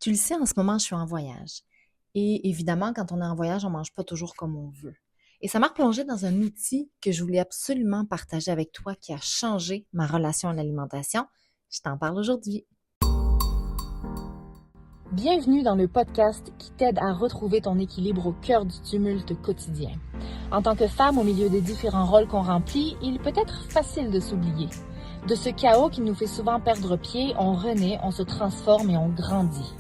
Tu le sais, en ce moment, je suis en voyage. Et évidemment, quand on est en voyage, on mange pas toujours comme on veut. Et ça m'a replongé dans un outil que je voulais absolument partager avec toi qui a changé ma relation à l'alimentation. Je t'en parle aujourd'hui. Bienvenue dans le podcast qui t'aide à retrouver ton équilibre au cœur du tumulte quotidien. En tant que femme au milieu des différents rôles qu'on remplit, il peut être facile de s'oublier. De ce chaos qui nous fait souvent perdre pied, on renaît, on se transforme et on grandit.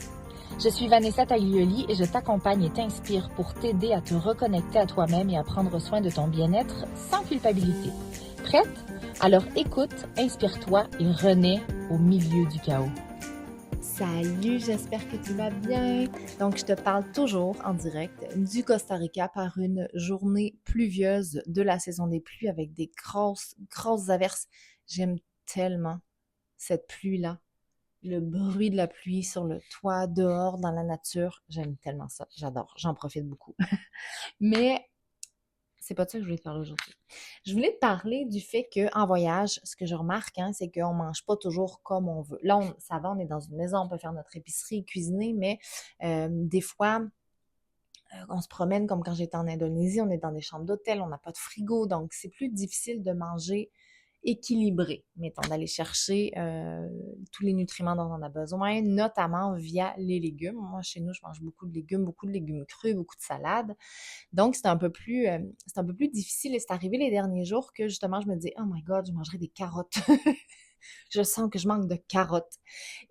Je suis Vanessa Taglioli et je t'accompagne et t'inspire pour t'aider à te reconnecter à toi-même et à prendre soin de ton bien-être sans culpabilité. Prête? Alors écoute, inspire-toi et renais au milieu du chaos. Salut, j'espère que tu vas bien. Donc, je te parle toujours en direct du Costa Rica par une journée pluvieuse de la saison des pluies avec des grosses averses. J'aime tellement cette pluie-là. Le bruit de la pluie sur le toit, dehors, dans la nature, j'aime tellement ça. J'adore, j'en profite beaucoup. Mais c'est pas de ça que je voulais te parler aujourd'hui. Je voulais te parler du fait qu'en voyage, ce que je remarque, c'est qu'on mange pas toujours comme on veut. Là, ça va, on est dans une maison, on peut faire notre épicerie, cuisiner, mais des fois, on se promène comme quand j'étais en Indonésie, on est dans des chambres d'hôtel, on n'a pas de frigo, donc c'est plus difficile de manger équilibré, mettons, d'aller chercher tous les nutriments dont on a besoin, notamment via les légumes. Moi, chez nous, je mange beaucoup de légumes crus, beaucoup de salades. Donc, c'est un peu plus difficile et c'est arrivé les derniers jours que justement, je me disais, oh my God, je mangerai des carottes. Je sens que je manque de carottes.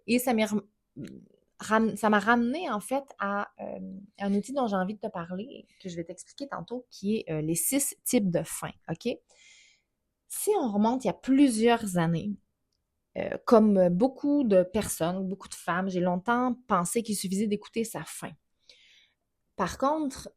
Et ça m'a ramené en fait à un outil dont j'ai envie de te parler, que je vais t'expliquer tantôt, qui est les 6 types de faim, OK? Si on remonte il y a plusieurs années, comme beaucoup de personnes, beaucoup de femmes, j'ai longtemps pensé qu'il suffisait d'écouter sa faim. Par contre,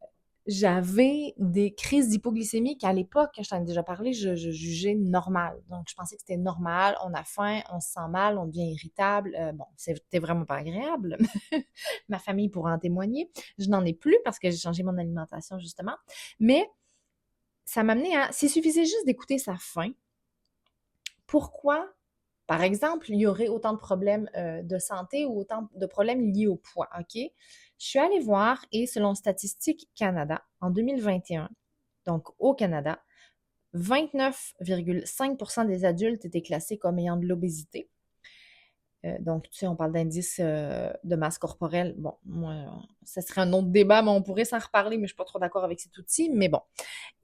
j'avais des crises d'hypoglycémie qu'à l'époque, je t'en ai déjà parlé, je jugeais normal. Donc, je pensais que c'était normal, on a faim, on se sent mal, on devient irritable. Bon, c'était vraiment pas agréable. Ma famille pourra en témoigner. Je n'en ai plus parce que j'ai changé mon alimentation, justement. Mais ça m'a amené à, s'il suffisait juste d'écouter sa faim, pourquoi, par exemple, il y aurait autant de problèmes de santé ou autant de problèmes liés au poids, OK? Je suis allée voir et selon Statistique Canada, en 2021, donc au Canada, 29,5% des adultes étaient classés comme ayant de l'obésité. Donc, tu sais, on parle d'indice de masse corporelle. Bon, moi, ça serait un autre débat, mais on pourrait s'en reparler, mais je suis pas trop d'accord avec cet outil. Mais bon.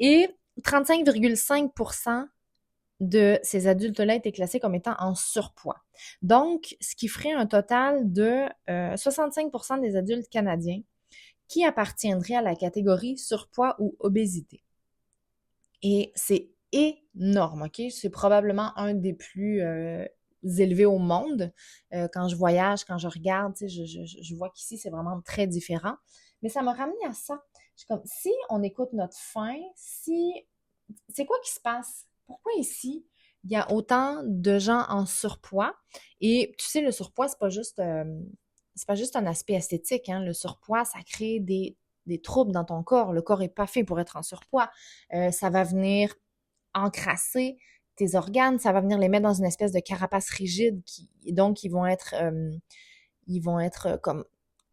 Et 35,5% de ces adultes-là étaient classés comme étant en surpoids. Donc, ce qui ferait un total de 65% des adultes canadiens qui appartiendraient à la catégorie surpoids ou obésité. Et c'est énorme, OK? C'est probablement un des plus élevés au monde. Quand je voyage, quand je regarde, je vois qu'ici, c'est vraiment très différent. Mais ça m'a ramené à ça. Je suis comme, si on écoute notre faim, c'est quoi qui se passe? Pourquoi ici, il y a autant de gens en surpoids? Et tu sais, le surpoids, c'est pas juste un aspect esthétique, hein. Le surpoids, ça crée des troubles dans ton corps. Le corps est pas fait pour être en surpoids. Ça va venir encrasser tes organes, ça va venir les mettre dans une espèce de carapace rigide donc ils vont être comme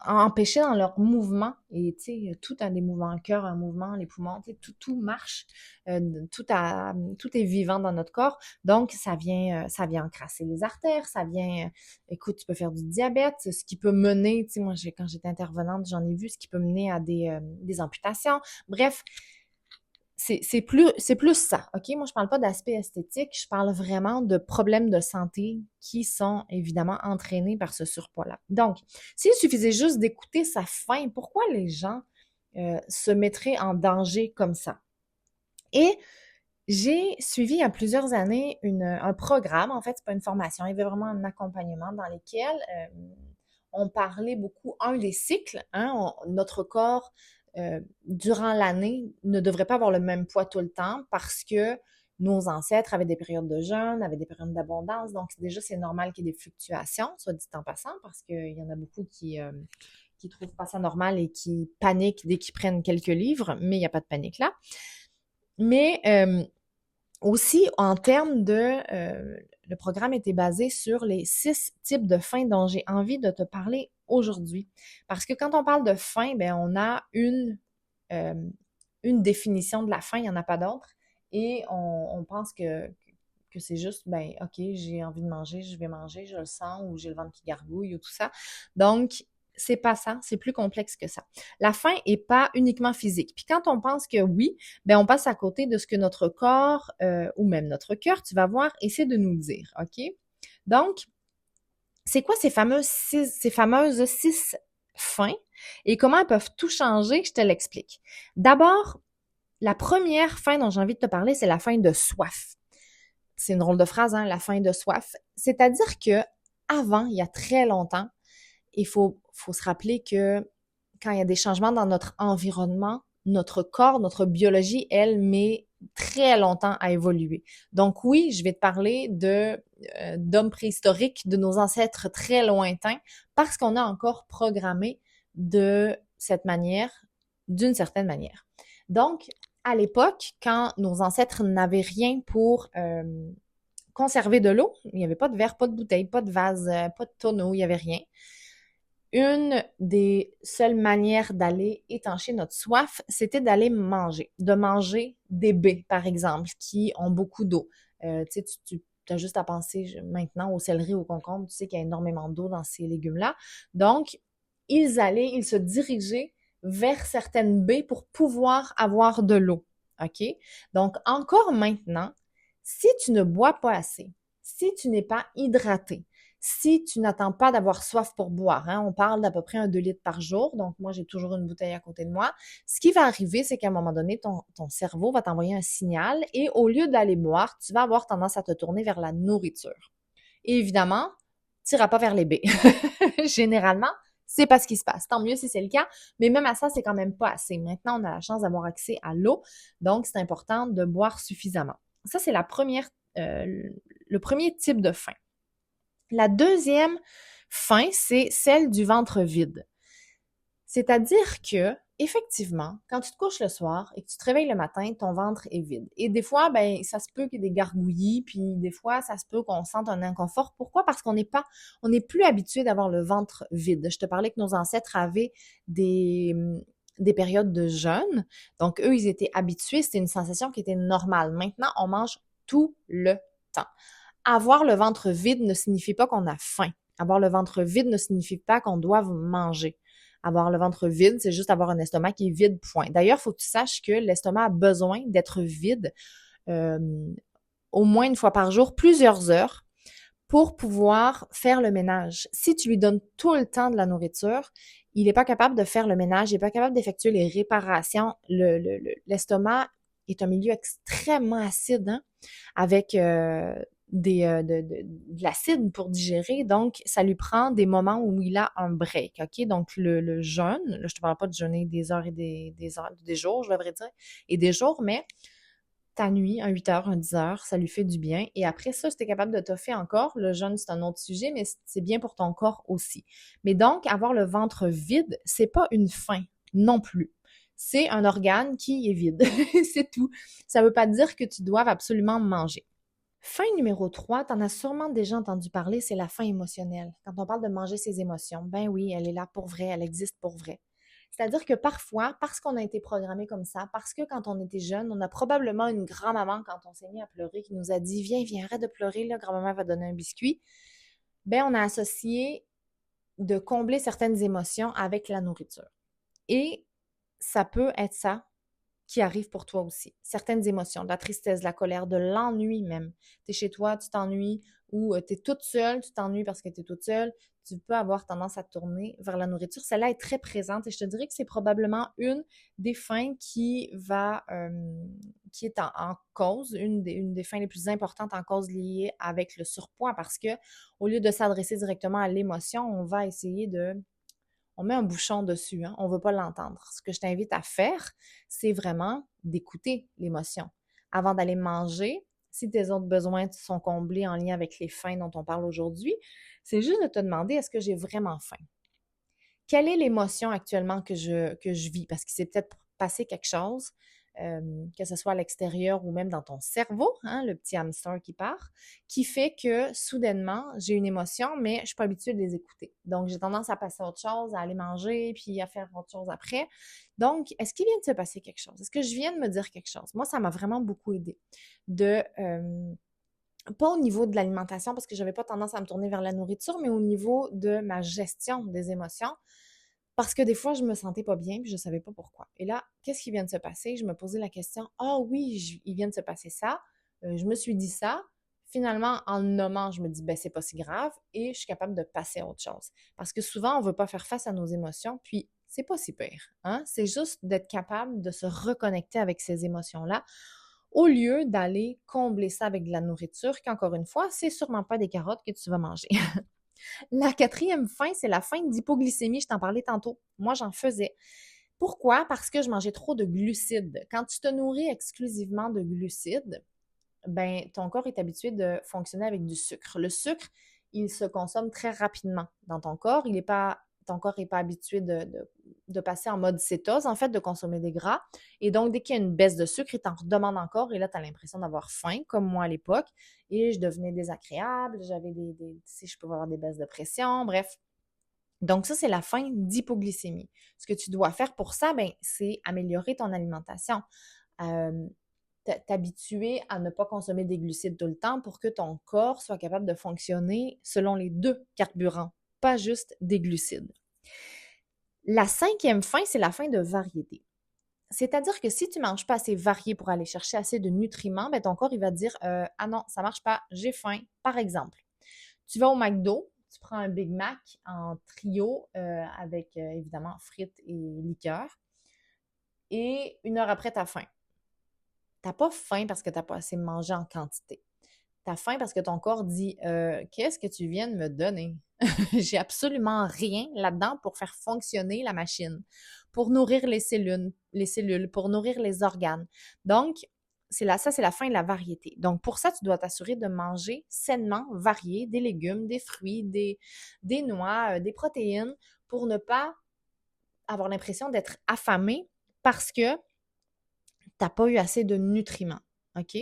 empêchés dans leur mouvement. Et tu sais, tout a des mouvements, le cœur a un mouvement, les poumons, tu sais, tout marche, euh, tout est vivant dans notre corps. Donc, ça vient encrasser les artères, ça vient, écoute, tu peux faire du diabète, ce qui peut mener, tu sais, moi, quand j'étais intervenante, j'en ai vu, ce qui peut mener à des amputations. Bref, c'est plus ça, OK? Moi, je parle pas d'aspect esthétique, je parle vraiment de problèmes de santé qui sont évidemment entraînés par ce surpoids-là. Donc, s'il suffisait juste d'écouter sa faim, pourquoi les gens se mettraient en danger comme ça? Et j'ai suivi il y a plusieurs années un programme, en fait, c'est pas une formation, il y avait vraiment un accompagnement dans lequel on parlait beaucoup, des cycles, notre corps, durant l'année, ne devrait pas avoir le même poids tout le temps parce que nos ancêtres avaient des périodes de jeûne, avaient des périodes d'abondance, donc déjà, c'est normal qu'il y ait des fluctuations, soit dit en passant, parce qu'il y en a beaucoup qui trouvent pas ça normal et qui paniquent dès qu'ils prennent quelques livres, mais il n'y a pas de panique là. Mais aussi, en termes le programme était basé sur les 6 types de faim dont j'ai envie de te parler aujourd'hui. Parce que quand on parle de faim, ben on a euh, une définition de la faim, il n'y en a pas d'autre. Et on pense que c'est juste, ben, OK, j'ai envie de manger, je vais manger, je le sens, ou j'ai le ventre qui gargouille, ou tout ça. Donc, c'est pas ça, c'est plus complexe que ça. La faim est pas uniquement physique. Puis quand on pense que oui, ben on passe à côté de ce que notre corps ou même notre cœur, tu vas voir, essaie de nous dire, OK? Donc, c'est quoi ces fameuses six faims et comment elles peuvent tout changer? Je te l'explique. D'abord, la première faim dont j'ai envie de te parler, c'est la faim de soif. C'est une drôle de phrase, hein, la faim de soif. C'est-à-dire que avant, il y a très longtemps, il faut se rappeler que quand il y a des changements dans notre environnement, notre corps, notre biologie, elle, met très longtemps à évoluer. Donc oui, je vais te parler d'hommes préhistoriques, de nos ancêtres très lointains, parce qu'on a encore programmé de cette manière, d'une certaine manière. Donc, à l'époque, quand nos ancêtres n'avaient rien pour conserver de l'eau, il n'y avait pas de verre, pas de bouteille, pas de vase, pas de tonneau, il n'y avait rien. Une des seules manières d'aller étancher notre soif, c'était d'aller manger, de manger des baies, par exemple, qui ont beaucoup d'eau. Tu sais, tu as juste à penser maintenant au céleri, au concombre, tu sais qu'il y a énormément d'eau dans ces légumes-là. Donc, ils se dirigeaient vers certaines baies pour pouvoir avoir de l'eau. OK? Donc, encore maintenant, si tu ne bois pas assez, si tu n'es pas hydraté, si tu n'attends pas d'avoir soif pour boire, hein, on parle d'à peu près 2 litres par jour, donc moi j'ai toujours une bouteille à côté de moi, ce qui va arriver, c'est qu'à un moment donné, ton cerveau va t'envoyer un signal et au lieu d'aller boire, tu vas avoir tendance à te tourner vers la nourriture. Et évidemment, tu n'iras pas vers les baies. Généralement, c'est pas ce qui se passe. Tant mieux si c'est le cas, mais même à ça, c'est quand même pas assez. Maintenant, on a la chance d'avoir accès à l'eau, donc c'est important de boire suffisamment. Ça, c'est le premier type de faim. La deuxième faim, c'est celle du ventre vide. C'est-à-dire que, effectivement, quand tu te couches le soir et que tu te réveilles le matin, ton ventre est vide. Et des fois, ben, ça se peut qu'il y ait des gargouillis, puis des fois, ça se peut qu'on sente un inconfort. Pourquoi? Parce on n'est plus habitué d'avoir le ventre vide. Je te parlais que nos ancêtres avaient des périodes de jeûne. Donc, eux, ils étaient habitués. C'était une sensation qui était normale. Maintenant, on mange tout le temps. Avoir le ventre vide ne signifie pas qu'on a faim. Avoir le ventre vide ne signifie pas qu'on doit manger. Avoir le ventre vide, c'est juste avoir un estomac qui est vide, point. D'ailleurs, il faut que tu saches que l'estomac a besoin d'être vide euh, au moins une fois par jour, plusieurs heures, pour pouvoir faire le ménage. Si tu lui donnes tout le temps de la nourriture, il n'est pas capable de faire le ménage, il n'est pas capable d'effectuer les réparations. L'estomac est un milieu extrêmement acide, hein, avec de l'acide pour digérer. Donc, ça lui prend des moments où il a un break, OK? Donc, le jeûne, là, je te parle pas de jeûner des heures et des heures, des jours, je devrais dire, et des jours, mais ta nuit, un 8 heures, un 10 heures, ça lui fait du bien. Et après ça, si tu es capable de toffer encore, le jeûne, c'est un autre sujet, mais c'est bien pour ton corps aussi. Mais donc, avoir le ventre vide, c'est pas une faim non plus. C'est un organe qui est vide. C'est tout. Ça veut pas dire que tu dois absolument manger. Faim numéro 3, tu en as sûrement déjà entendu parler, c'est la faim émotionnelle. Quand on parle de manger ses émotions, ben oui, elle est là pour vrai, elle existe pour vrai. C'est-à-dire que parfois, parce qu'on a été programmé comme ça, parce que quand on était jeune, on a probablement une grand-maman, quand on s'est mis à pleurer, qui nous a dit « Viens, viens, arrête de pleurer, là, grand-maman va donner un biscuit », ben on a associé de combler certaines émotions avec la nourriture. Et ça peut être ça qui arrive pour toi aussi. Certaines émotions, de la tristesse, de la colère, de l'ennui même. Tu es chez toi, tu t'ennuies, ou tu es toute seule, tu t'ennuies parce que tu es toute seule, tu peux avoir tendance à te tourner vers la nourriture. Celle-là est très présente et je te dirais que c'est probablement une des fins qui est en cause, une des fins les plus importantes en cause liées avec le surpoids parce que au lieu de s'adresser directement à l'émotion, on met un bouchon dessus, hein? On ne veut pas l'entendre. Ce que je t'invite à faire, c'est vraiment d'écouter l'émotion. Avant d'aller manger, si tes autres besoins sont comblés en lien avec les faims dont on parle aujourd'hui, c'est juste de te demander, est-ce que j'ai vraiment faim? Quelle est l'émotion actuellement que je vis? Parce qu'il s'est peut-être passé quelque chose que ce soit à l'extérieur ou même dans ton cerveau, hein, le petit hamster qui part, qui fait que soudainement, j'ai une émotion, mais je ne suis pas habituée de les écouter. Donc, j'ai tendance à passer à autre chose, à aller manger, puis à faire autre chose après. Donc, est-ce qu'il vient de se passer quelque chose? Est-ce que je viens de me dire quelque chose? Moi, ça m'a vraiment beaucoup aidé de... pas au niveau de l'alimentation, parce que j'avais pas tendance à me tourner vers la nourriture, mais au niveau de ma gestion des émotions, parce que des fois, je me sentais pas bien, puis je savais pas pourquoi. Et là, qu'est-ce qui vient de se passer? Je me posais la question, ah oui, il vient de se passer ça, je me suis dit ça. Finalement, en le nommant, je me dis, ben c'est pas si grave, et je suis capable de passer à autre chose. Parce que souvent, on veut pas faire face à nos émotions, puis c'est pas si pire, hein? C'est juste d'être capable de se reconnecter avec ces émotions-là au lieu d'aller combler ça avec de la nourriture, qu'encore une fois, c'est sûrement pas des carottes que tu vas manger. La quatrième faim, c'est la faim d'hypoglycémie. Je t'en parlais tantôt. Moi, j'en faisais. Pourquoi? Parce que je mangeais trop de glucides. Quand tu te nourris exclusivement de glucides, ben, ton corps est habitué de fonctionner avec du sucre. Le sucre, il se consomme très rapidement dans ton corps. Ton corps n'est pas habitué de passer en mode cétose, en fait, de consommer des gras. Et donc, dès qu'il y a une baisse de sucre, il t'en redemande encore. Et là, tu as l'impression d'avoir faim, comme moi à l'époque. Et je devenais désagréable. J'avais si je pouvais avoir des baisses de pression. Bref. Donc, ça, c'est la faim d'hypoglycémie. Ce que tu dois faire pour ça, ben, c'est améliorer ton alimentation. T'habituer à ne pas consommer des glucides tout le temps pour que ton corps soit capable de fonctionner selon les deux carburants, pas juste des glucides. La cinquième faim, c'est la faim de variété. C'est-à-dire que si tu ne manges pas assez varié pour aller chercher assez de nutriments, ben ton corps il va te dire ah non, ça ne marche pas, j'ai faim. Par exemple, tu vas au McDo, tu prends un Big Mac en trio avec évidemment frites et liqueurs, et 1 heure après, tu as faim. Tu n'as pas faim parce que tu n'as pas assez mangé en quantité. Tu as faim parce que ton corps dit qu'est-ce que tu viens de me donner? J'ai absolument rien là-dedans pour faire fonctionner la machine, pour nourrir les cellules, pour nourrir les organes. Donc, ça, c'est la faim de la variété. Donc, pour ça, tu dois t'assurer de manger sainement, varié, des légumes, des fruits, des noix, des protéines, pour ne pas avoir l'impression d'être affamé parce que tu n'as pas eu assez de nutriments. OK?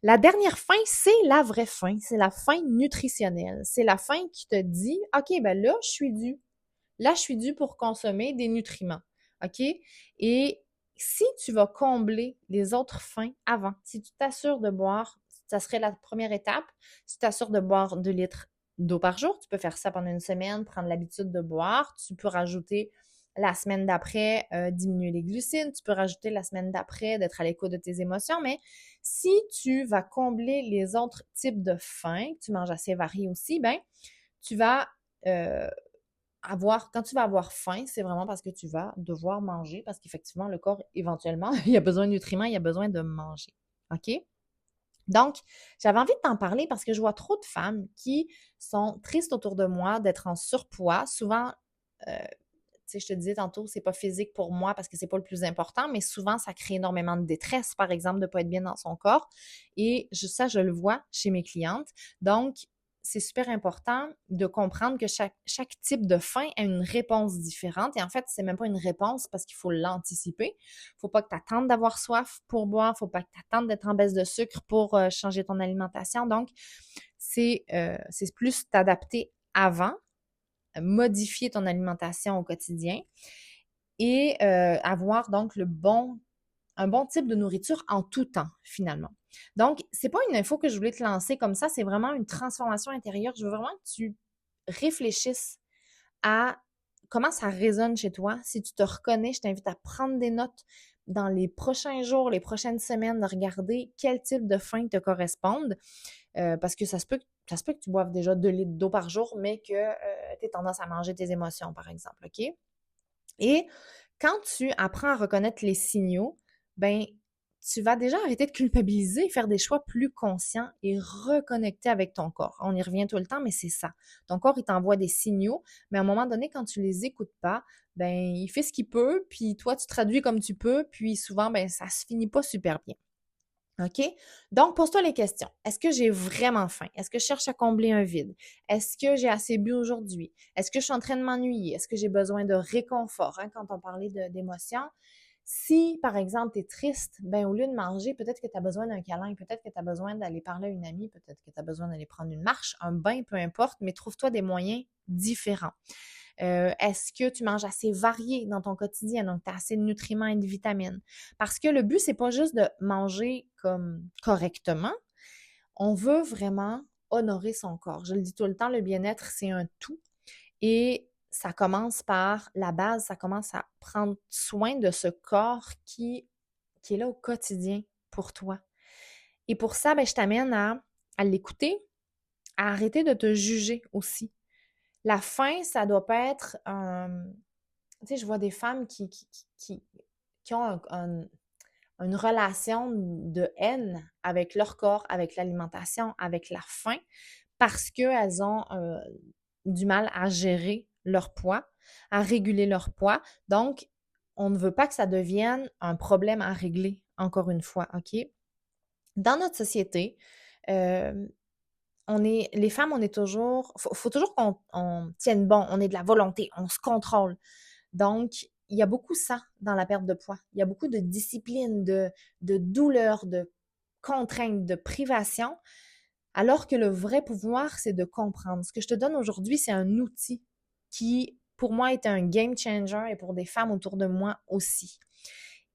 La dernière faim, c'est la vraie faim. C'est la faim nutritionnelle. C'est la faim qui te dit, OK, ben là, je suis due. Là, je suis due pour consommer des nutriments. OK? Et si tu vas combler les autres faims avant, si tu t'assures de boire, ça serait la première étape, si tu t'assures de boire 2 litres d'eau par jour, tu peux faire ça pendant une semaine, prendre l'habitude de boire. Tu peux rajouter la semaine d'après, diminuer les glucides. Tu peux rajouter la semaine d'après, d'être à l'écoute de tes émotions. Mais si tu vas combler les autres types de faim, tu manges assez varié aussi, ben tu vas quand tu vas avoir faim, c'est vraiment parce que tu vas devoir manger, parce qu'effectivement, le corps, éventuellement, il a besoin de nutriments, il a besoin de manger. OK? Donc, j'avais envie de t'en parler parce que je vois trop de femmes qui sont tristes autour de moi d'être en surpoids. Souvent, tu sais, je te disais tantôt, c'est pas physique pour moi parce que c'est pas le plus important, mais souvent, ça crée énormément de détresse, par exemple, de pas être bien dans son corps. Et ça, je le vois chez mes clientes. Donc, c'est super important de comprendre que chaque type de faim a une réponse différente. Et en fait, c'est même pas une réponse parce qu'il faut l'anticiper. Faut pas que tu attendes d'avoir soif pour boire. Faut pas que tu attendes d'être en baisse de sucre pour changer ton alimentation. Donc, c'est plus t'adapter avant, modifier ton alimentation au quotidien et avoir donc un bon type de nourriture en tout temps, finalement. Donc, c'est pas une info que je voulais te lancer comme ça, c'est vraiment une transformation intérieure. Je veux vraiment que tu réfléchisses à comment ça résonne chez toi. Si tu te reconnais, je t'invite à prendre des notes dans les prochains jours, les prochaines semaines, de regarder quel type de faim te correspondent. Parce que ça se peut que tu boives déjà 2 litres d'eau par jour, mais que tu aies tendance à manger tes émotions, par exemple, OK? Et quand tu apprends à reconnaître les signaux, ben tu vas déjà arrêter de culpabiliser et faire des choix plus conscients et reconnecter avec ton corps. On y revient tout le temps, mais c'est ça. Ton corps, il t'envoie des signaux, mais à un moment donné, quand tu les écoutes pas, ben il fait ce qu'il peut, puis toi, tu traduis comme tu peux, puis souvent, ben ça se finit pas super bien. OK? Donc, pose-toi les questions. Est-ce que j'ai vraiment faim? Est-ce que je cherche à combler un vide? Est-ce que j'ai assez bu aujourd'hui? Est-ce que je suis en train de m'ennuyer? Est-ce que j'ai besoin de réconfort? Hein, quand on parlait d'émotions, Si, par exemple, tu es triste, ben au lieu de manger, peut-être que tu as besoin d'un câlin, peut-être que tu as besoin d'aller parler à une amie, peut-être que tu as besoin d'aller prendre une marche, un bain, peu importe, mais trouve-toi des moyens différents. Est-ce que tu manges assez varié dans ton quotidien? Donc, tu as assez de nutriments et de vitamines. Parce que le but, c'est pas juste de manger comme correctement. On veut vraiment honorer son corps. Je le dis tout le temps, le bien-être, c'est un tout. Et ça commence par la base, ça commence à prendre soin de ce corps qui est là au quotidien pour toi. Et pour ça, ben, je t'amène à l'écouter, à arrêter de te juger aussi. La faim, ça doit pas être tu sais, je vois des femmes qui ont une relation de haine avec leur corps, avec l'alimentation, avec la faim, parce qu'elles ont du mal à gérer leur poids, à réguler leur poids. Donc, on ne veut pas que ça devienne un problème à régler, encore une fois, OK? Dans notre société, les femmes, on est toujours, faut toujours qu'on tienne bon, on ait de la volonté, on se contrôle. Donc, il y a beaucoup ça dans la perte de poids. Il y a beaucoup de discipline, de douleur, de contraintes, de privation, alors que le vrai pouvoir, c'est de comprendre. Ce que je te donne aujourd'hui, c'est un outil qui, pour moi, est un game changer et pour des femmes autour de moi aussi.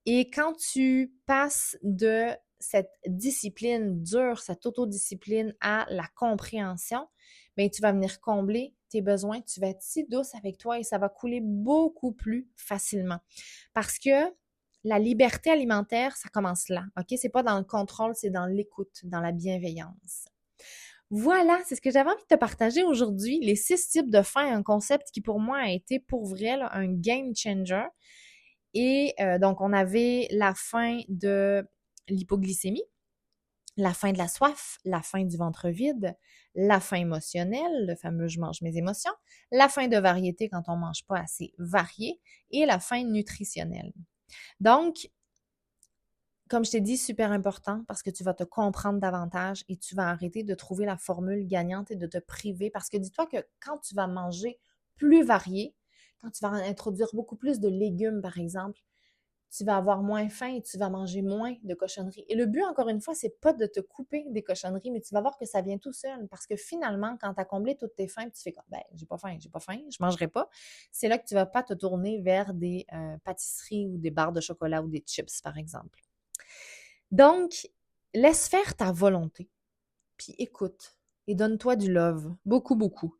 Et quand tu passes de cette discipline dure, cette autodiscipline à la compréhension, bien, tu vas venir combler tes besoins, tu vas être si douce avec toi et ça va couler beaucoup plus facilement. Parce que la liberté alimentaire, ça commence là, OK? C'est pas dans le contrôle, c'est dans l'écoute, dans la bienveillance. Voilà, c'est ce que j'avais envie de te partager aujourd'hui, les 6 types de faim, un concept qui pour moi a été pour vrai là, un game changer. Et donc, on avait la faim de l'hypoglycémie, la faim de la soif, la faim du ventre vide, la faim émotionnelle, le fameux je mange mes émotions, la faim de variété quand on mange pas assez varié et la faim nutritionnelle. Donc, comme je t'ai dit, super important parce que tu vas te comprendre davantage et tu vas arrêter de trouver la formule gagnante et de te priver parce que dis-toi que quand tu vas manger plus varié, quand tu vas introduire beaucoup plus de légumes, par exemple, tu vas avoir moins faim et tu vas manger moins de cochonneries. Et le but, encore une fois, c'est pas de te couper des cochonneries, mais tu vas voir que ça vient tout seul. Parce que finalement, quand tu as comblé toutes tes faims, tu fais comme, ben, j'ai pas faim, je mangerai pas. C'est là que tu vas pas te tourner vers des pâtisseries ou des barres de chocolat ou des chips, par exemple. Donc, laisse faire ta volonté, puis écoute et donne-toi du love, beaucoup, beaucoup.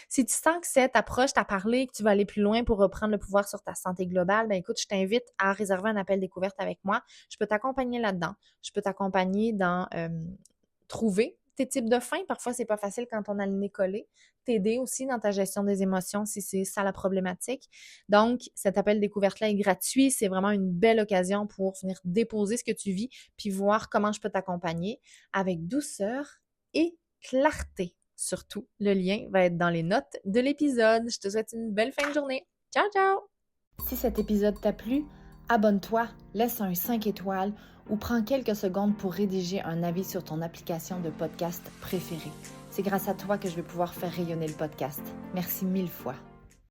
Si tu sens que cette approche t'a parlé, que tu vas aller plus loin pour reprendre le pouvoir sur ta santé globale, ben écoute, je t'invite à réserver un appel découverte avec moi. Je peux t'accompagner là-dedans. Je peux t'accompagner dans trouver tes types de faim. Parfois, c'est pas facile quand on a le nez collé. T'aider aussi dans ta gestion des émotions si c'est ça la problématique. Donc, cet appel découverte-là est gratuit. C'est vraiment une belle occasion pour venir déposer ce que tu vis puis voir comment je peux t'accompagner avec douceur et clarté. Surtout, le lien va être dans les notes de l'épisode. Je te souhaite une belle fin de journée. Ciao, ciao! Si cet épisode t'a plu, abonne-toi, laisse un 5 étoiles ou prends quelques secondes pour rédiger un avis sur ton application de podcast préférée. C'est grâce à toi que je vais pouvoir faire rayonner le podcast. Merci 1000 fois.